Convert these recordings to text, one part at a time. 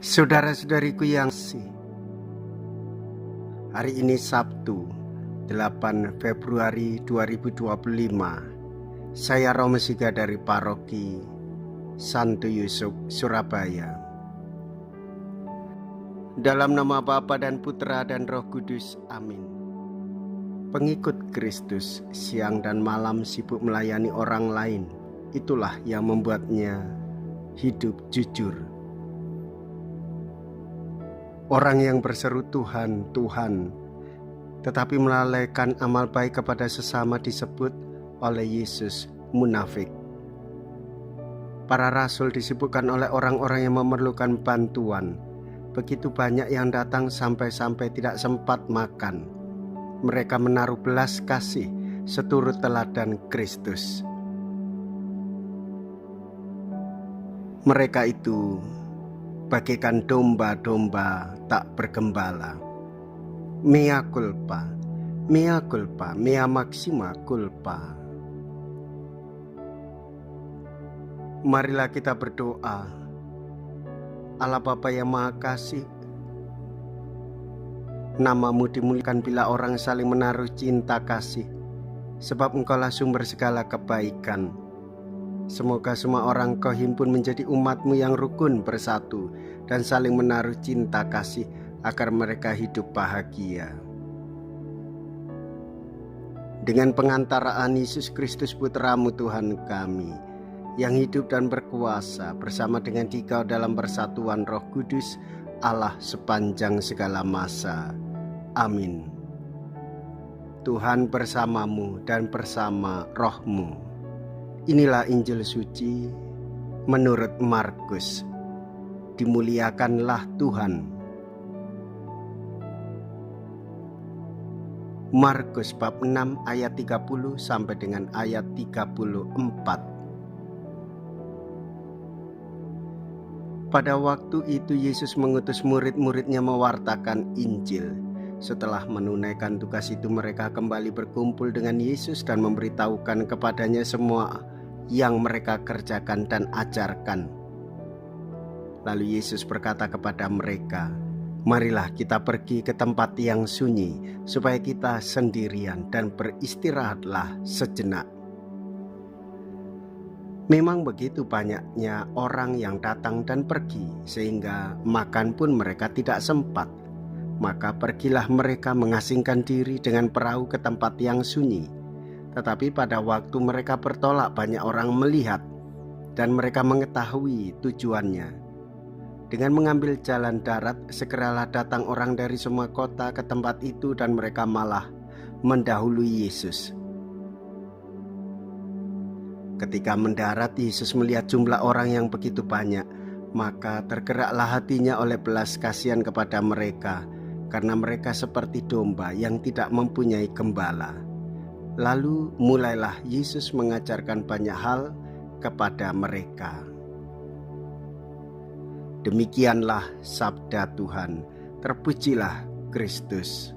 Saudara-saudariku yang kasih, hari ini Sabtu 8 Februari 2025. Saya Romo Siga dari Paroki Santo Yusuf, Surabaya. Dalam nama Bapa dan Putra dan Roh Kudus, amin. Pengikut Kristus siang dan malam sibuk melayani orang lain. Itulah yang membuatnya hidup jujur. Orang yang berseru Tuhan, Tuhan, tetapi melalaikan amal baik kepada sesama disebut oleh Yesus munafik. Para rasul disibukkan oleh orang-orang yang memerlukan bantuan. Begitu banyak yang datang sampai-sampai tidak sempat makan. Mereka menaruh belas kasih seturut teladan Kristus. Mereka itu bagaikan domba-domba tak bergembala. Mea culpa, mea culpa, mea maxima culpa. Marilah kita berdoa. Allah Bapa yang Maha Kasih, Namamu dimuliakan bila orang saling menaruh cinta kasih, sebab Engkaulah sumber segala kebaikan. Semoga semua orang Kau himpun menjadi umat-Mu yang rukun bersatu dan saling menaruh cinta kasih agar mereka hidup bahagia. Dengan pengantaraan Yesus Kristus Putra-Mu Tuhan kami, yang hidup dan berkuasa bersama dengan Dikau dalam persatuan Roh Kudus, Allah sepanjang segala masa. Amin. Tuhan bersamamu dan bersama rohmu. Inilah Injil suci menurut Markus. Dimuliakanlah Tuhan. Markus bab 6 ayat 30 sampai dengan ayat 34. Pada waktu itu Yesus mengutus murid-muridnya mewartakan Injil. Setelah menunaikan tugas itu, mereka kembali berkumpul dengan Yesus dan memberitahukan kepadanya semua yang mereka kerjakan dan ajarkan. Lalu Yesus berkata kepada mereka, "Marilah kita pergi ke tempat yang sunyi, supaya kita sendirian dan beristirahatlah sejenak." Memang begitu banyaknya orang yang datang dan pergi, sehingga makan pun mereka tidak sempat. Maka pergilah mereka mengasingkan diri dengan perahu ke tempat yang sunyi. Tetapi pada waktu mereka bertolak, banyak orang melihat dan mereka mengetahui tujuannya. Dengan mengambil jalan darat, segeralah datang orang dari semua kota ke tempat itu dan mereka malah mendahului Yesus. Ketika mendarat, Yesus melihat jumlah orang yang begitu banyak, maka tergeraklah hatinya oleh belas kasihan kepada mereka, karena mereka seperti domba yang tidak mempunyai gembala. Lalu mulailah Yesus mengajarkan banyak hal kepada mereka. Demikianlah sabda Tuhan. Terpujilah Kristus.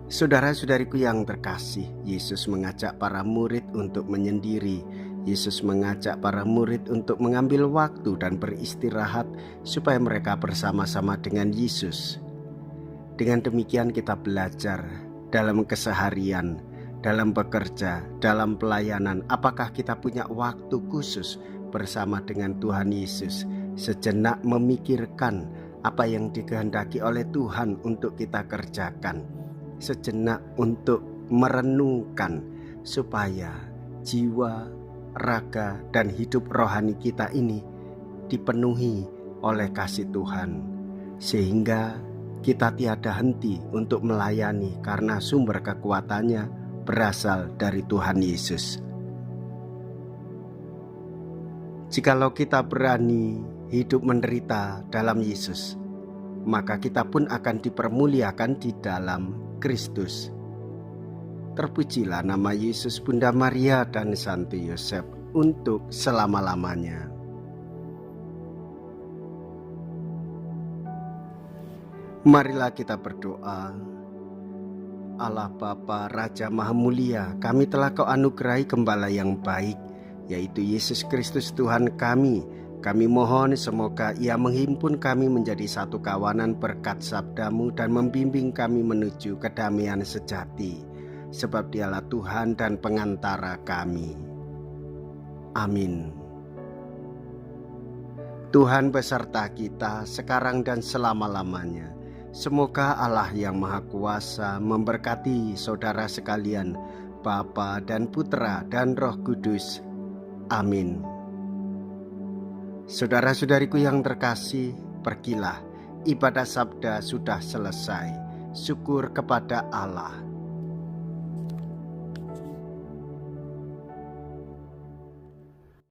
Saudara-saudariku yang terkasih, Yesus mengajak para murid untuk menyendiri. Yesus mengajak para murid untuk mengambil waktu dan beristirahat supaya mereka bersama-sama dengan Yesus. Dengan demikian kita belajar dalam keseharian, dalam bekerja, dalam pelayanan, apakah kita punya waktu khusus bersama dengan Tuhan Yesus, sejenak memikirkan apa yang dikehendaki oleh Tuhan untuk kita kerjakan, sejenak untuk merenungkan supaya jiwa, raga, dan hidup rohani kita ini dipenuhi oleh kasih Tuhan, sehingga kita tiada henti untuk melayani karena sumber kekuatannya berasal dari Tuhan Yesus. Jikalau kita berani hidup menderita dalam Yesus, maka kita pun akan dipermuliakan di dalam Kristus. Terpujilah nama Yesus, Bunda Maria, dan Santo Yosef untuk selama-lamanya. Marilah kita berdoa. Allah Bapa, Raja Maha Mulia, kami telah Kau anugerahi Gembala yang baik, yaitu Yesus Kristus Tuhan kami, Kami mohon semoga Ia menghimpun kami menjadi satu kawanan berkat sabda-Mu dan membimbing kami menuju kedamaian sejati, sebab Dialah Tuhan dan pengantara kami. Amin. Tuhan beserta kita sekarang dan selama-lamanya. Semoga Allah yang Maha Kuasa memberkati saudara sekalian, Bapa dan Putra dan Roh Kudus. Amin. Saudara-saudariku yang terkasih, pergilah, ibadah sabda sudah selesai. Syukur kepada Allah.